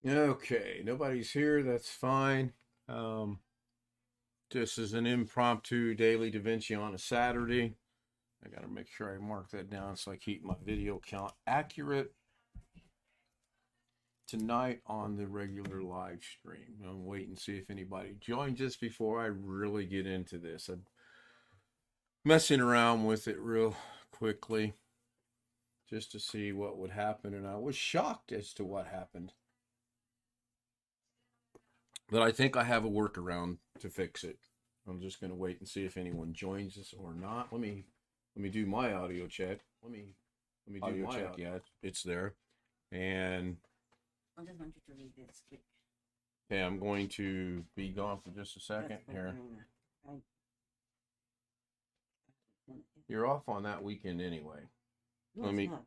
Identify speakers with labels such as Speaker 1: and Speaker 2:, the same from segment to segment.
Speaker 1: Okay, nobody's here. That's fine. Um, this is an impromptu daily Davinci on a Saturday. I got to make sure I mark that down so I keep my video count accurate tonight on the regular live stream. I'm waiting to see if anybody joins us before I really get into this. I'm messing around with it real quickly just to see what would happen, and I was shocked as to what happened. But I think I have a workaround to fix it. I'm just going to wait and see if anyone joins us or not. Let me do my audio check. Let me do audio check. Yeah, it's there. And
Speaker 2: I just want you to read this quick.
Speaker 1: okay, I'm going to be gone for just a second here. You're off on that weekend anyway.
Speaker 2: No,
Speaker 1: Let me.
Speaker 2: it's not.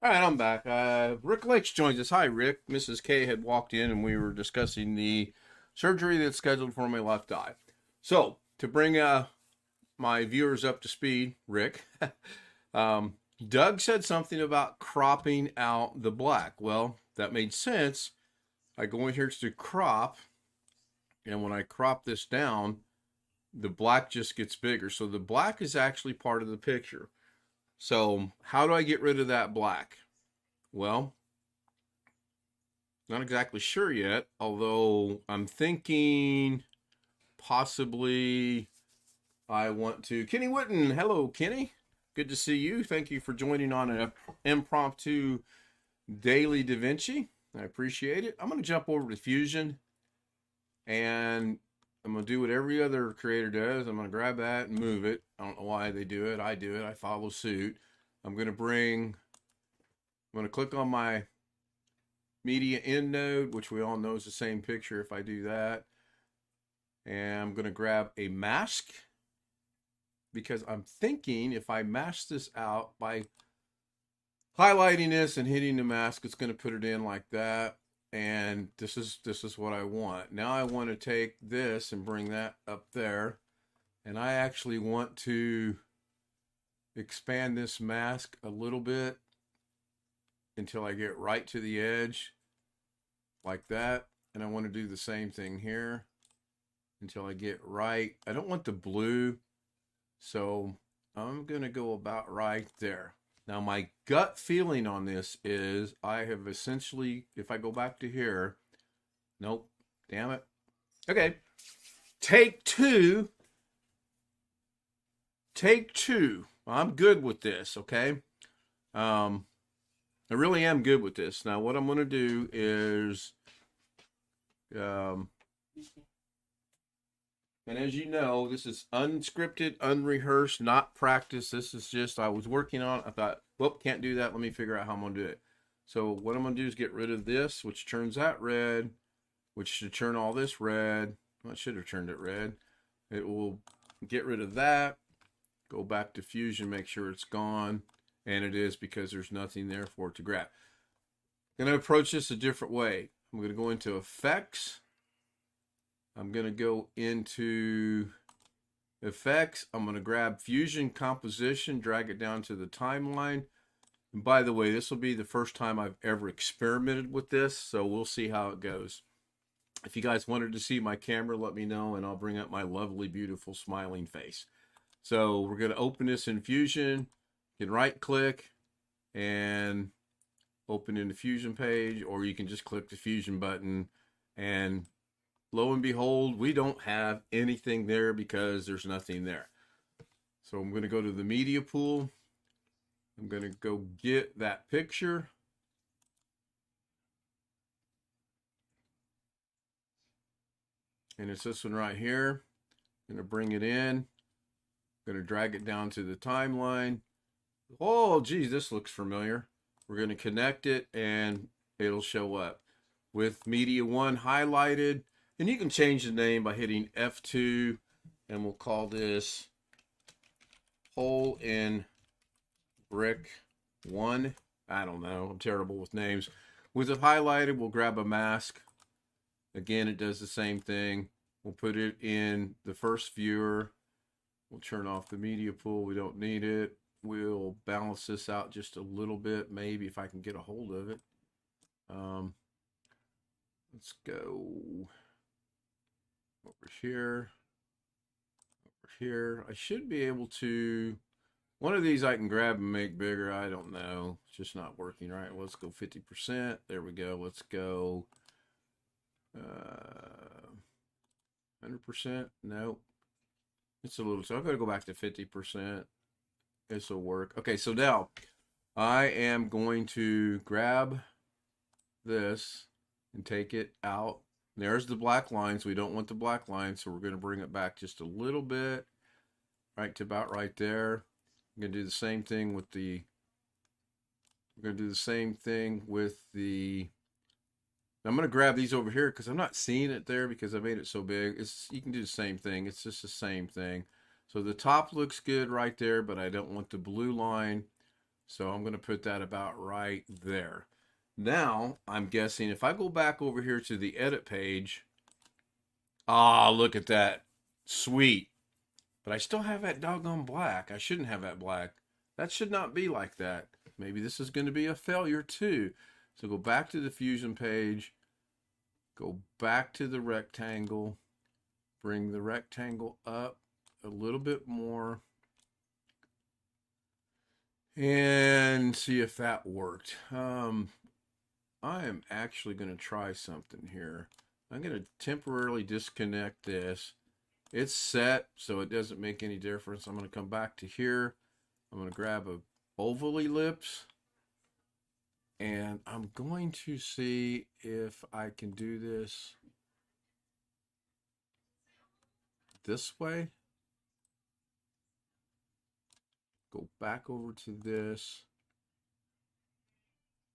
Speaker 1: All right, I'm back. Rick Lakes joins us. Hi, Rick. Mrs. K had walked in and we were discussing the surgery that's scheduled for my left eye. So, to bring my viewers up to speed, Rick, Doug said something about cropping out the black. Well, that made sense. I go in here to crop, and when I crop this down, the black just gets bigger. So the black is actually part of the picture. So how do I get rid of that black? Well, not exactly sure yet, although I'm thinking possibly I want to. Kenny Witten, hello, Kenny. Good to see you. Thank you for joining on an impromptu daily Davinci. I appreciate it. I'm going to jump over to Fusion and I'm going to do what every other creator does. I'm going to grab that and move it. I don't know why they do it. I do it. I follow suit. I'm going to click on my media end node, which we all know is the same picture if I do that. And I'm going to grab a mask because I'm thinking if I mask this out by highlighting this and hitting the mask, it's going to put it in like that. And this is what I want. Now I want to take this and bring that up there. And I actually want to expand this mask a little bit until I get right to the edge like that. And I want to do the same thing here until I get right. I don't want the blue, so I'm going to go about right there. Now my gut feeling on this is I have essentially, if I go back to here, nope, damn it. Okay, take two. I'm good with this, okay? I really am good with this. Now what I'm going to do is, and as you know, this is unscripted, unrehearsed, not practice. This is just, I was working on it. I thought, whoop, can't do that. Let me figure out how I'm going to do it. So what I'm going to do is get rid of this, which turns that red, which should turn all this red. Well, it should have turned it red. It will get rid of that. Go back to Fusion, make sure it's gone. And it is because there's nothing there for it to grab. I'm going to approach this a different way. I'm going to go into Effects. I'm going to go into Effects. I'm going to grab Fusion Composition, drag it down to the timeline. And by the way, this will be the first time I've ever experimented with this, so we'll see how it goes. If you guys wanted to see my camera, let me know, and I'll bring up my lovely, beautiful, smiling face. So we're going to open this in Fusion. You can right-click and open in the Fusion page, or you can just click the Fusion button, and lo and behold, we don't have anything there because there's nothing there. So I'm going to go to the media pool. I'm going to go get that picture. And it's this one right here. I'm going to bring it in. I'm going to drag it down to the timeline. Oh, geez, this looks familiar. We're going to connect it and it'll show up with media 1 highlighted. And you can change the name by hitting F2, and we'll call this Hole in Brick 1. I don't know. I'm terrible with names. With it highlighted, we'll grab a mask. Again, it does the same thing. We'll put it in the first viewer. We'll turn off the media pool. We don't need it. We'll balance this out just a little bit, maybe if I can get a hold of it. Let's go over here. Over here. I should be able to. One of these I can grab and make bigger. I don't know. It's just not working right. Let's go 50%. There we go. Let's go 100%. Nope. It's a little. So I've got to go back to 50%. This will work. Okay, so now I am going to grab this and take it out. There's the black lines. We don't want the black lines, so we're going to bring it back just a little bit, right to about right there. I'm going to do the same thing with the. We're going to do the same thing with the. I'm going to grab these over here because I'm not seeing it there because I made it so big. You can do the same thing. It's just the same thing. So the top looks good right there, but I don't want the blue line. So I'm going to put that about right there. Now, I'm guessing if I go back over here to the edit page. Ah, look at that. Sweet. But I still have that doggone black. I shouldn't have that black. That should not be like that. Maybe this is going to be a failure too. So go back to the Fusion page. Go back to the rectangle. Bring the rectangle up a little bit more. And see if that worked. I am actually going to try something here. I'm going to temporarily disconnect this. It's set, so it doesn't make any difference. I'm going to come back to here. I'm going to grab a oval ellipse. And I'm going to see if I can do this way. Go back over to this.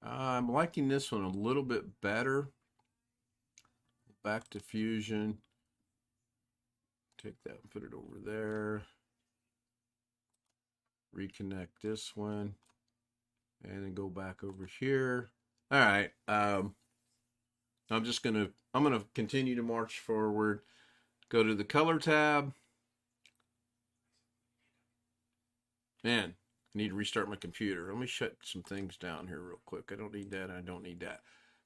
Speaker 1: I'm liking this one a little bit better. Back to Fusion. Take that and put it over there. Reconnect this one. And then go back over here. All right. I'm gonna continue to march forward. Go to the color tab. Man, I need to restart my computer. Let me shut some things down here real quick. I don't need that. I don't need that.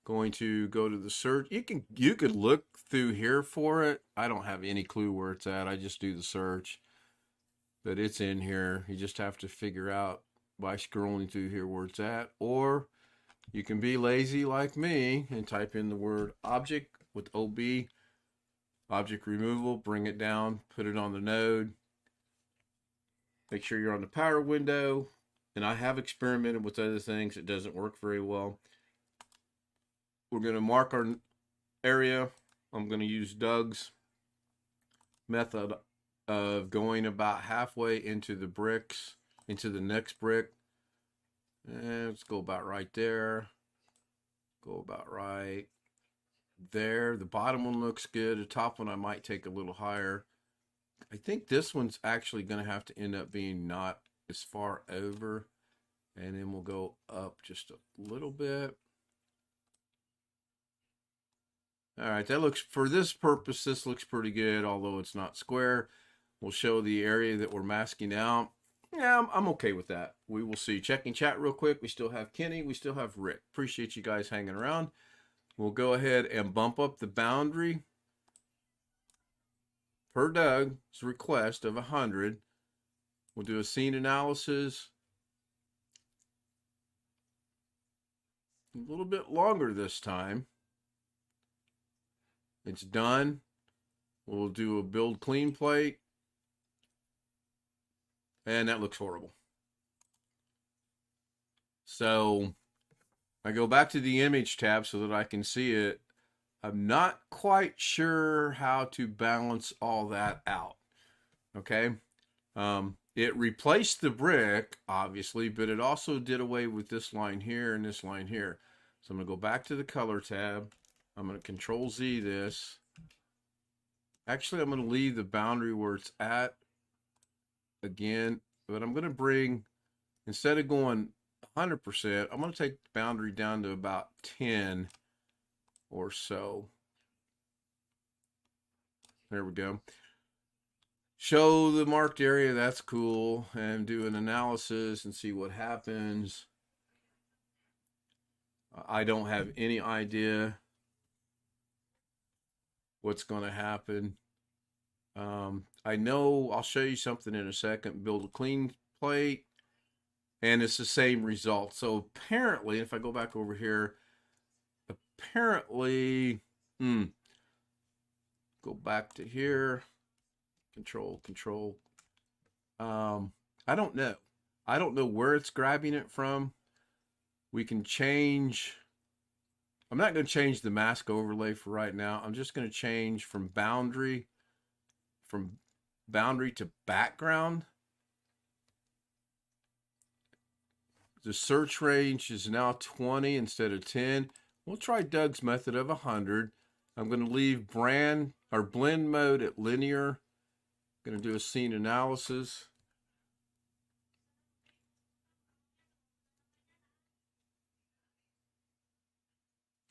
Speaker 1: Going to go to the search. You could look through here for it. I don't have any clue where it's at. I just do the search. But it's in here. You just have to figure out by scrolling through here where it's at. Or you can be lazy like me and type in the word object with OB. Object removal. Bring it down. Put it on the node. Make sure you're on the power window. And I have experimented with other things. It doesn't work very well. We're going to mark our area. I'm going to use Doug's method of going about halfway into the bricks, into the next brick. And let's go about right there. Go about right there. The bottom one looks good. The top one I might take a little higher. I think this one's actually going to have to end up being not as far over. And then we'll go up just a little bit. All right, that looks, for this purpose, this looks pretty good, although it's not square. We'll show the area that we're masking out. Yeah, I'm okay with that. We will see. Checking chat real quick. We still have Kenny. We still have Rick. Appreciate you guys hanging around. We'll go ahead and bump up the boundary per Doug's request of 100. We'll do a scene analysis. A little bit longer this time. It's done. We'll do a build clean plate. And that looks horrible. So I go back to the image tab so that I can see it. I'm not quite sure how to balance all that out. Okay. It replaced the brick, obviously, but it also did away with this line here and this line here. So I'm going to go back to the color tab. I'm going to Control Z this. Actually, I'm going to leave the boundary where it's at again, but I'm going to bring, instead of going 100%, I'm going to take the boundary down to about 10 or so. There we go. Show the marked area, that's cool, and do an analysis and see what happens. I don't have any idea what's going to happen. I know, I'll show you something in a second. Build a clean plate, and it's the same result. So apparently, if I go back over here, apparently, go back to here, control. I don't know. I don't know where it's grabbing it from. We can change. I'm not going to change the mask overlay for right now. I'm just going to change from boundary to background. The search range is now 20 instead of 10. We'll try Doug's method of 100. I'm going to leave blend mode at linear. I'm going to do a scene analysis.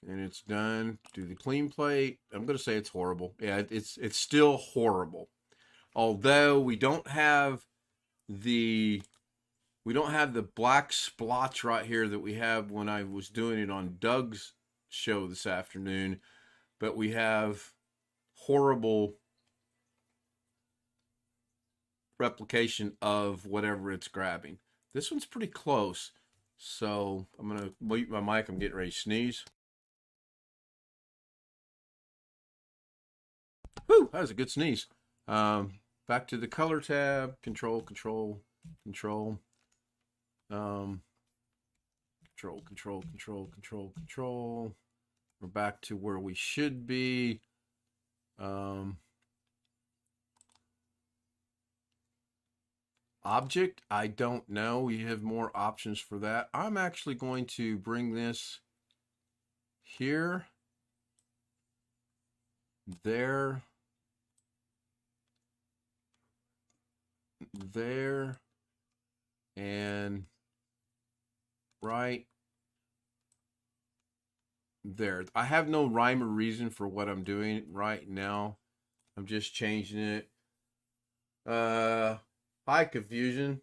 Speaker 1: And it's done. Do the clean plate. I'm going to say it's horrible. Yeah, it's still horrible. Although we don't have the black splotch right here that we have when I was doing it on Doug's show this afternoon, but we have horrible replication of whatever it's grabbing. This one's pretty close. So I'm going to mute my mic. I'm getting ready to sneeze. Whew, that was a good sneeze. Back to the color tab, control. We're back to where we should be. Object, I don't know. We have more options for that. I'm actually going to bring this here, there, and right there. I have no rhyme or reason for what I'm doing right now. I'm just changing it. Hi, confusion.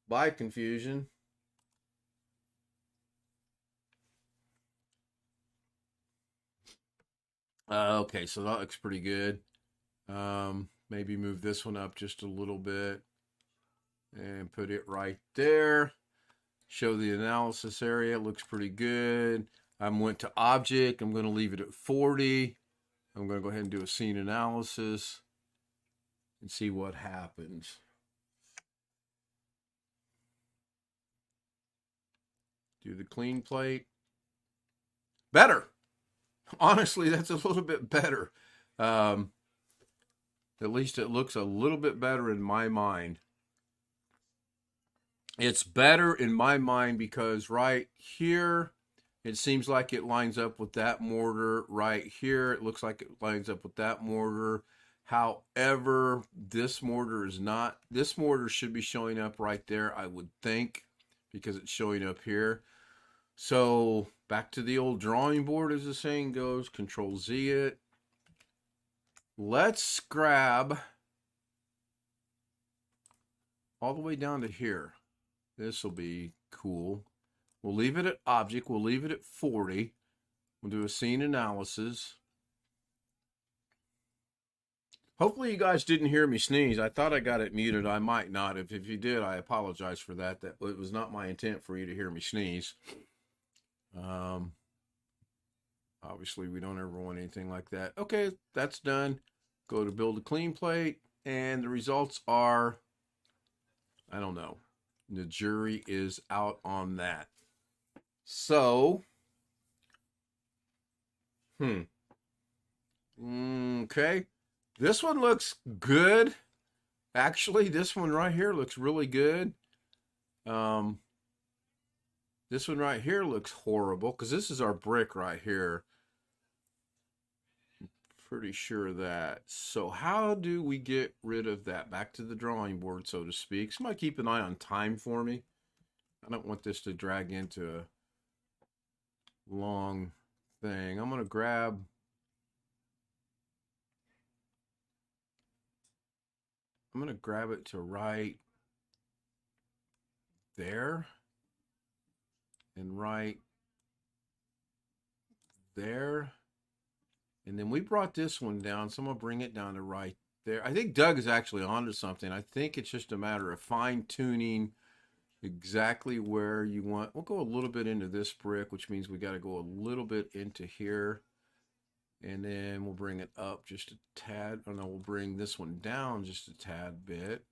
Speaker 1: Bye, confusion. Okay, so that looks pretty good. Maybe move this one up just a little bit and put it right there. Show the analysis area. It looks pretty good. I went to object. I'm going to leave it at 40. I'm going to go ahead and do a scene analysis and see what happens. Do the clean plate. Better. Honestly, that's a little bit better. At least it looks a little bit better in my mind. It's better in my mind because right here, it seems like it lines up with that mortar. Right here, it looks like it lines up with that mortar. However, this mortar is not. This mortar should be showing up right there, I would think, because it's showing up here. So back to the old drawing board, as the saying goes. Control Z it. Let's grab all the way down to here. This will be cool. We'll leave it at object. We'll leave it at 40. We'll do a scene analysis. Hopefully you guys didn't hear me sneeze. I thought I got it muted. I might not. If you did, I apologize for that. It was not my intent for you to hear me sneeze. Obviously, we don't ever want anything like that. Okay, that's done. Go to build a clean plate, and the results are I don't know. The jury is out on that. So, okay. This one looks good. Actually, this one right here looks really good. Um, this one right here looks horrible because this is our brick right here. Pretty sure of that. So how do we get rid of that? Back to the drawing board, so to speak. Somebody keep an eye on time for me. I don't want this to drag into a long thing. I'm going to grab... I'm going to grab it to right there. And right there. And then we brought this one down, so I'm going to bring it down to right there. I think Doug is actually onto something. I think it's just a matter of fine-tuning exactly where you want. We'll go a little bit into this brick, which means we got to go a little bit into here. And then we'll bring it up just a tad. Oh no, we'll bring this one down just a tad bit.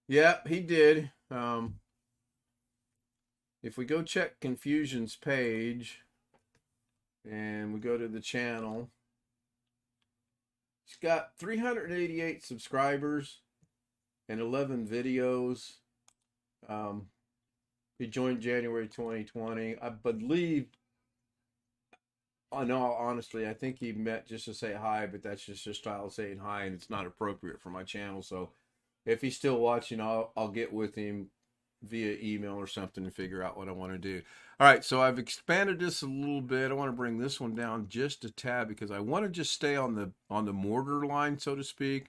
Speaker 1: Yeah, he did. If we go check Confusion's page and we go to the channel, he's got 388 subscribers and 11 videos. He joined January 2020. I believe, in all honesty, I think he met just to say hi, but that's just his style of saying hi, and it's not appropriate for my channel. So if he's still watching, I'll get with him via email or something and figure out what I want to do. All right, so I've expanded this a little bit. I want to bring this one down just a tad because I want to just stay on the mortar line, so to speak.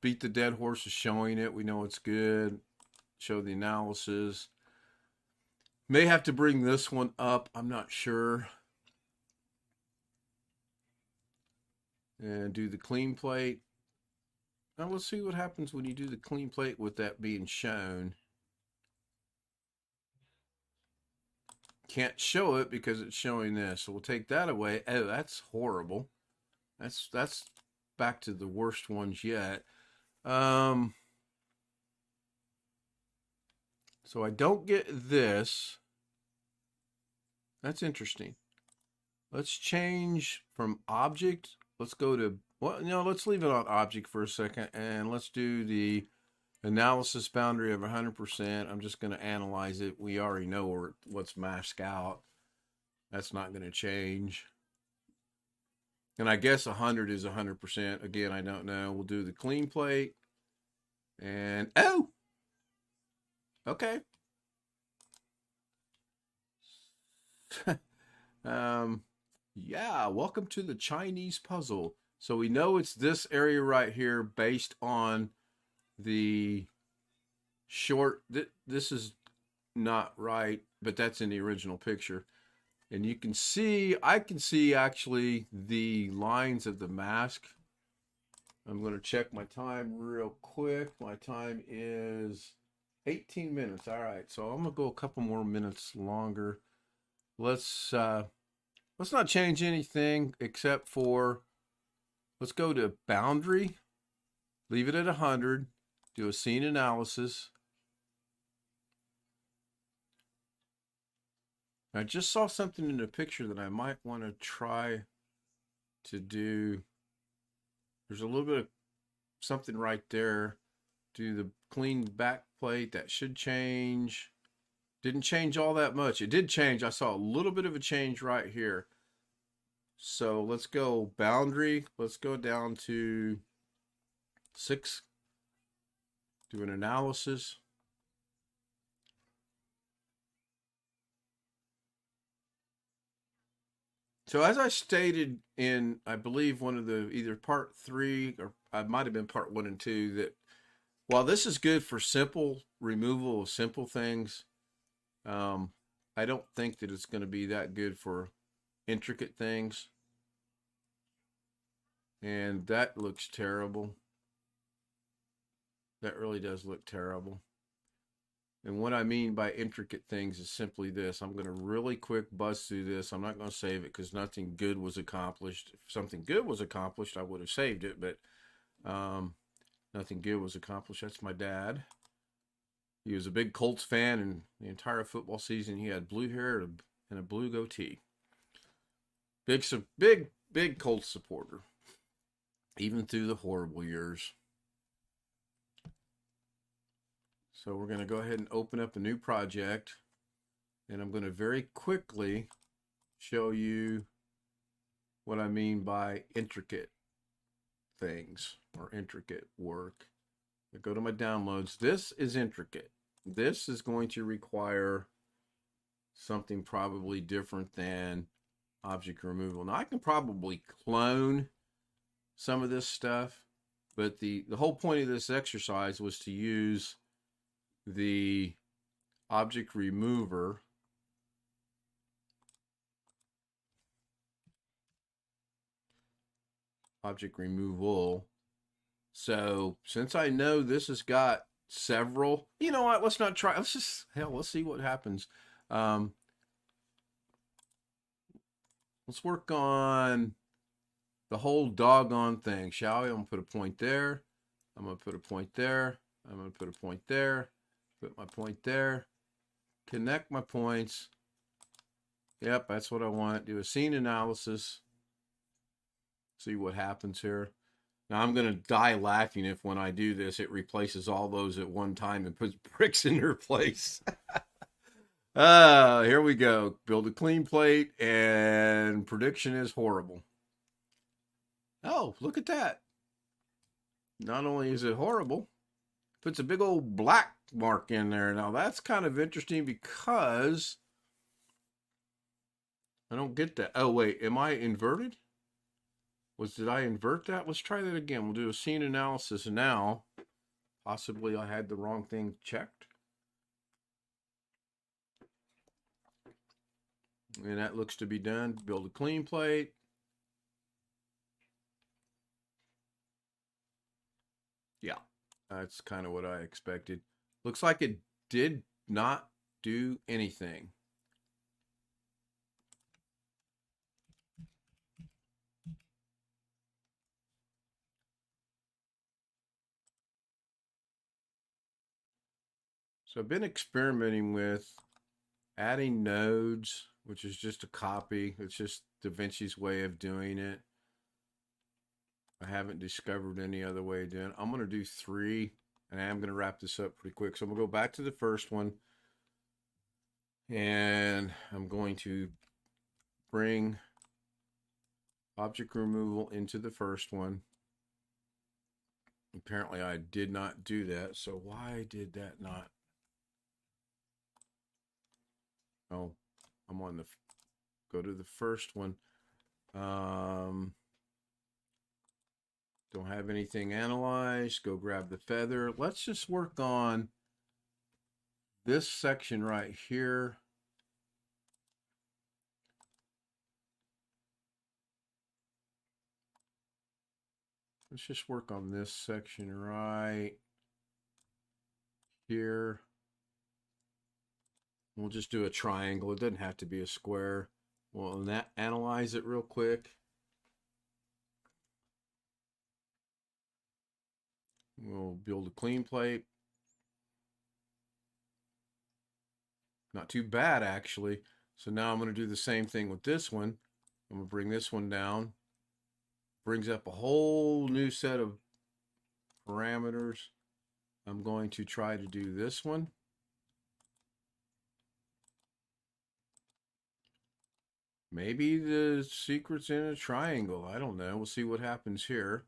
Speaker 1: Beat the dead horse is showing it. We know it's good. Show the analysis. May have to bring this one up. I'm not sure. And do the clean plate. Now let's see what happens when you do the clean plate with that being shown. Can't show it because it's showing this. So we'll take that away. Oh, that's horrible. That's back to the worst ones yet. So I don't get this. That's interesting. Let's change from object. Let's go to, well, no, let's leave it on object for a second. And let's do the analysis boundary of 100%. I'm just going to analyze it. We already know what's masked out. That's not going to change. And I guess 100 is 100%. Again, I don't know. We'll do the clean plate. And, oh! Okay. Yeah, welcome to the Chinese puzzle. So we know it's this area right here based on the short. This is not right, but that's in the original picture. And you can see, I can see actually the lines of the mask. I'm going to check my time real quick. My time is 18 minutes. All right, so I'm going to go a couple more minutes longer. Let's not change anything except for, let's go to boundary, leave it at 100, do a scene analysis. I just saw something in the picture that I might want to try to do. There's a little bit of something right there. Do the clean back plate. That should change. Didn't change all that much. It did change. I saw a little bit of a change right here. So let's go boundary. Let's go down to 6. Do an analysis. So as I stated in, I believe, one of the either part 3 or I might have been part 1 and 2, that while this is good for simple removal of simple things, I don't think that it's going to be that good for intricate things. And that looks terrible. That really does look terrible. And what I mean by intricate things is simply this. I'm going to really quick buzz through this. I'm not going to save it because nothing good was accomplished. If something good was accomplished, I would have saved it. But Nothing good was accomplished. That's my dad. He was a big Colts fan, and the entire football season he had blue hair and a blue goatee. Big Colts supporter, even through the horrible years. So we're going to go ahead and open up a new project, and I'm going to very quickly show you what I mean by intricate things or intricate work. I go to my downloads. This is intricate. This is going to require something probably different than object removal. Now I can probably clone some of this stuff, but the whole point of this exercise was to use the object remover object removal. So since I know this has got several, you know what, let's not try, let's see what happens. Let's work on the whole doggone thing, shall we? I'm gonna put a point there. I'm gonna put a point there. I'm gonna put a point there. Put my point there. Connect my points. Yep, that's what I want. Do a scene analysis. See what happens here. Now I'm gonna die laughing if when I do this, it replaces all those at one time and puts bricks in their place. Here we go. Build a clean plate, and prediction is horrible. Oh, look at that. Not only is it horrible, puts a big old black mark in there. Now that's kind of interesting because I don't get that. Oh, wait, am I inverted? Did I invert that? Let's try that again. We'll do a scene analysis now. Possibly I had the wrong thing checked. And that looks to be done. Build a clean plate. Yeah, that's kind of what I expected. Looks like it did not do anything. So I've been experimenting with adding nodes, which is just a copy. It's just Davinci's way of doing it. I haven't discovered any other way of doing it. I'm going to do 3, and I am going to wrap this up pretty quick. So I'm going to go back to the first one, and I'm going to bring object removal into the first one. Apparently I did not do that, so why did that not? Oh, I'm on the, go to the first one. Don't have anything analyzed. Go grab the feather. Let's just work on this section right here. Let's just work on this section right here. We'll just do a triangle. It doesn't have to be a square. We'll analyze it real quick. We'll build a clean plate. Not too bad, actually. So now I'm going to do the same thing with this one. I'm going to bring this one down. Brings up a whole new set of parameters. I'm going to try to do this one. Maybe the secret's in a triangle. I don't know. We'll see what happens here.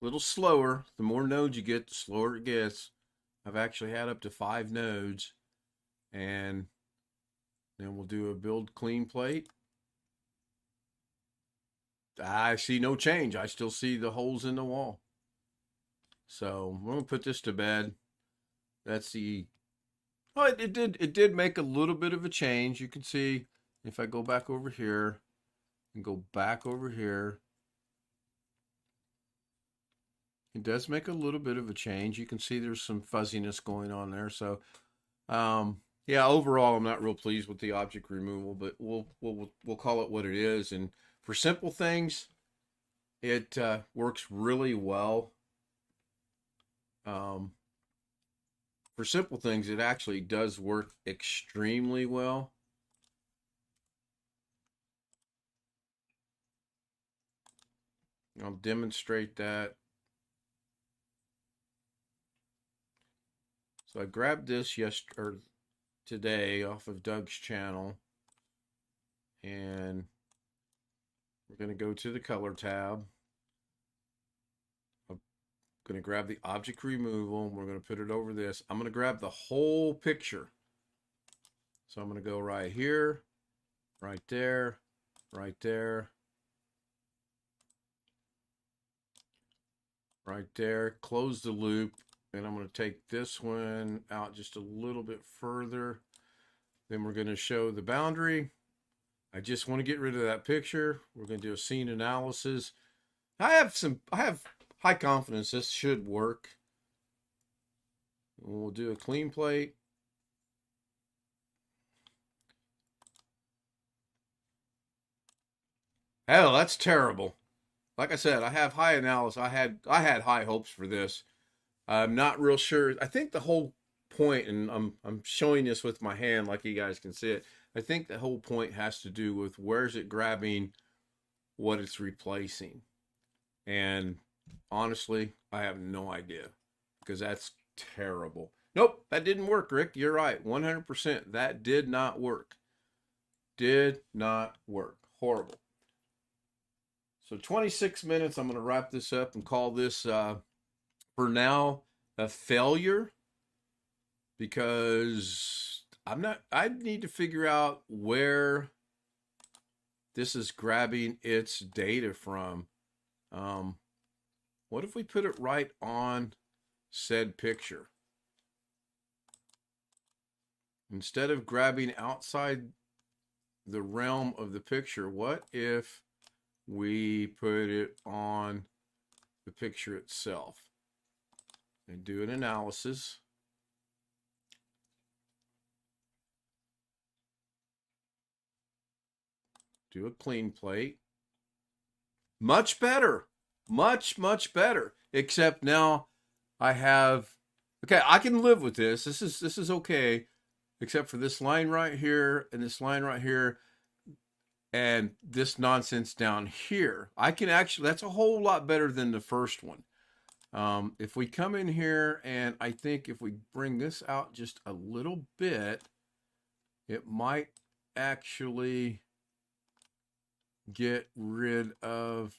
Speaker 1: A little slower. The more nodes you get, the slower it gets. I've actually had up to 5 nodes. And then we'll do a build clean plate. I see no change. I still see the holes in the wall. So we're going to put this to bed. That's the, oh, it did make a little bit of a change. You can see if I go back over here and go back over here, it does make a little bit of a change. You can see there's some fuzziness going on there. So Yeah, overall, I'm not real pleased with the object removal, but we'll call it what it is. And for simple things, it works really well. Um, for simple things, it actually does work extremely well. I'll demonstrate that. So I grabbed this today off of Doug's channel, and we're going to go to the color tab. I'm going to grab the object removal. We're going to put it over this. I'm going to grab the whole picture. So I'm going to go right here, right there, right there, right there, close the loop, and I'm going to take this one out just a little bit further. Then we're going to show the boundary. I just want to get rid of that picture. We're going to do a scene analysis. I have high confidence this should work. We'll do a clean plate. Hell, that's terrible. Like I said, I have high analysis. I had high hopes for this. I'm not real sure. I think the whole point, and I'm showing this with my hand like you guys can see it. I think the whole point has to do with where's it grabbing what it's replacing. And honestly, I have no idea because that's terrible. Nope, that didn't work, Rick. You're right. 100%. That did not work. Did not work. Horrible. So 26 minutes. I'm going to wrap this up and call this, for now, a failure because I need to figure out where this is grabbing its data from. What if we put it right on said picture? Instead of grabbing outside the realm of the picture, what if we put it on the picture itself and do an analysis? Do a clean plate. Much better. Much better. Except now I have, okay, I can live with this. This is okay. Except for this line right here and this line right here and this nonsense down here. I can actually, that's a whole lot better than the first one. If we come in here and I think if we bring this out just a little bit, it might actually get rid of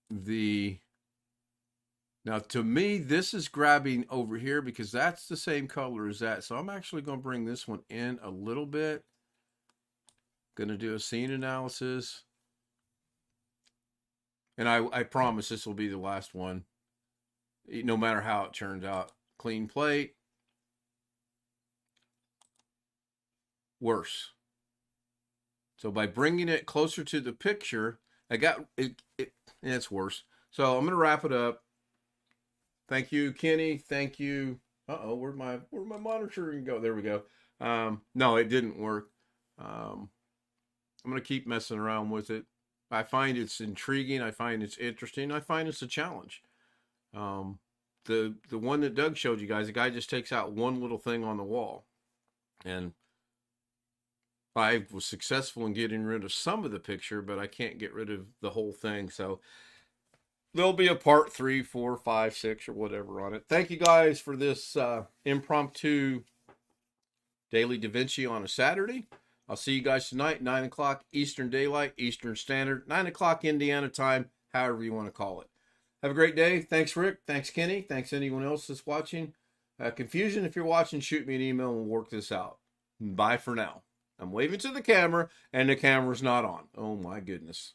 Speaker 1: the, now to me this is grabbing over here because that's the same color as that. So I'm actually going to bring this one in a little bit. Going to do a scene analysis. And I promise this will be the last one, no matter how it turns out. Clean plate. Worse. So by bringing it closer to the picture, I got it. It's worse. So I'm gonna wrap it up. Thank you, Kenny. Thank you. Where'd my monitoring go? There we go. No, it didn't work. I'm gonna keep messing around with it. I find it's intriguing. I find it's interesting. I find it's a challenge. The one that Doug showed you guys, the guy just takes out one little thing on the wall, and I was successful in getting rid of some of the picture, but I can't get rid of the whole thing. So there'll be a part 3, 4, 5, 6, or whatever on it. Thank you guys for this impromptu daily Davinci on a Saturday. I'll see you guys tonight, 9 o'clock Eastern Daylight, Eastern Standard, 9 o'clock Indiana time, however you want to call it. Have a great day. Thanks, Rick. Thanks, Kenny. Thanks, anyone else that's watching. Confusion, if you're watching, shoot me an email and we'll work this out. Bye for now. I'm waving to the camera, and the camera's not on. Oh, my goodness.